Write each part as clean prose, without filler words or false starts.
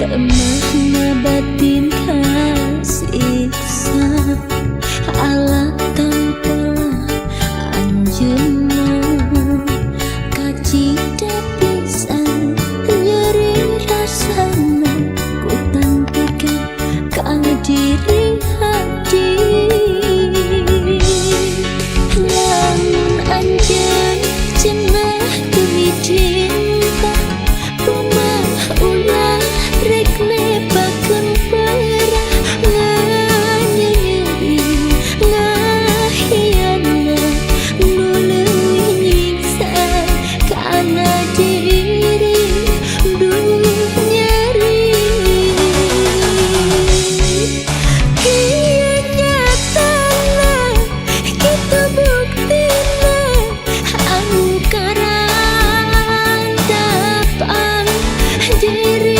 Makna batin kasiksa ala tampola anjeunna kacida pisan nyeri rasana ku tantikan ka diri hati lamun anjeun cenah demi cinta rumah ulah rekne bakun perah nganyeri ngahiana nuleuy nyiksa kana diri duh nyeri ieu nyatana kitu buktina anu karandapan diri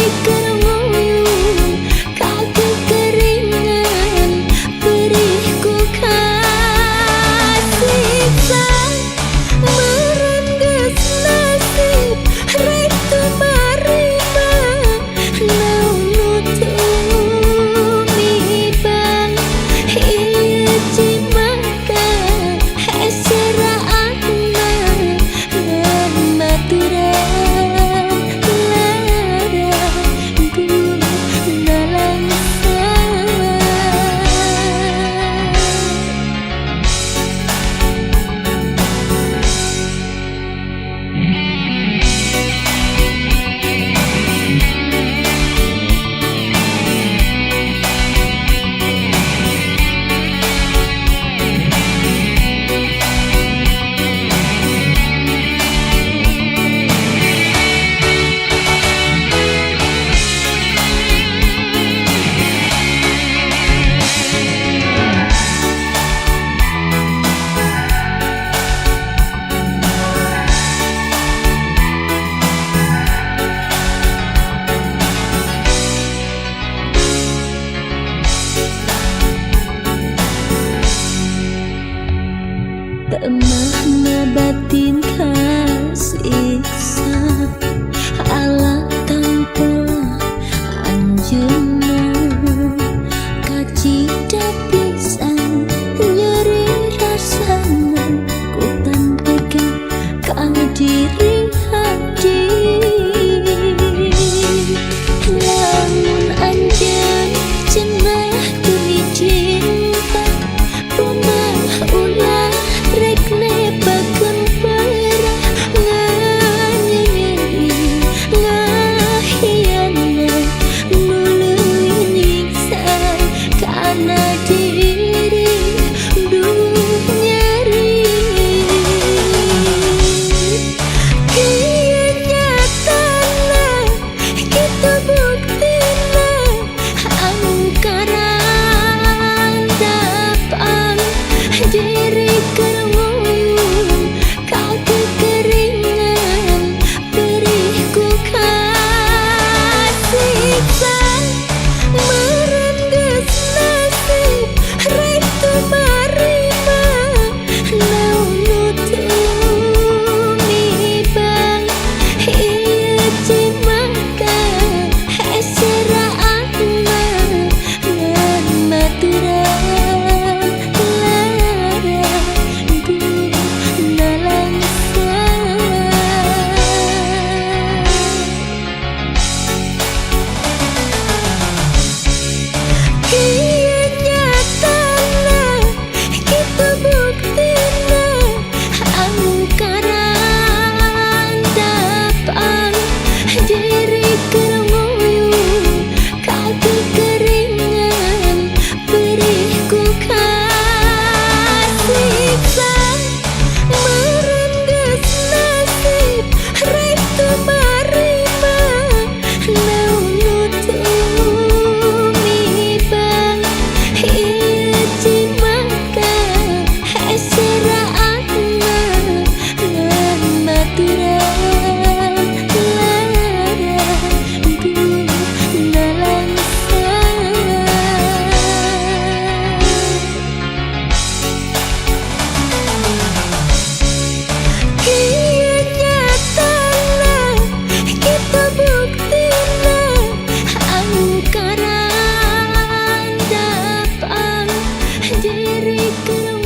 makna batin kasiksa ala tampola anjeunna kacida pisan nyeri rasana ku tantikan ka diri hati lamun anjeun cenah demi cinta rumah ulah rekne bakun perah berikan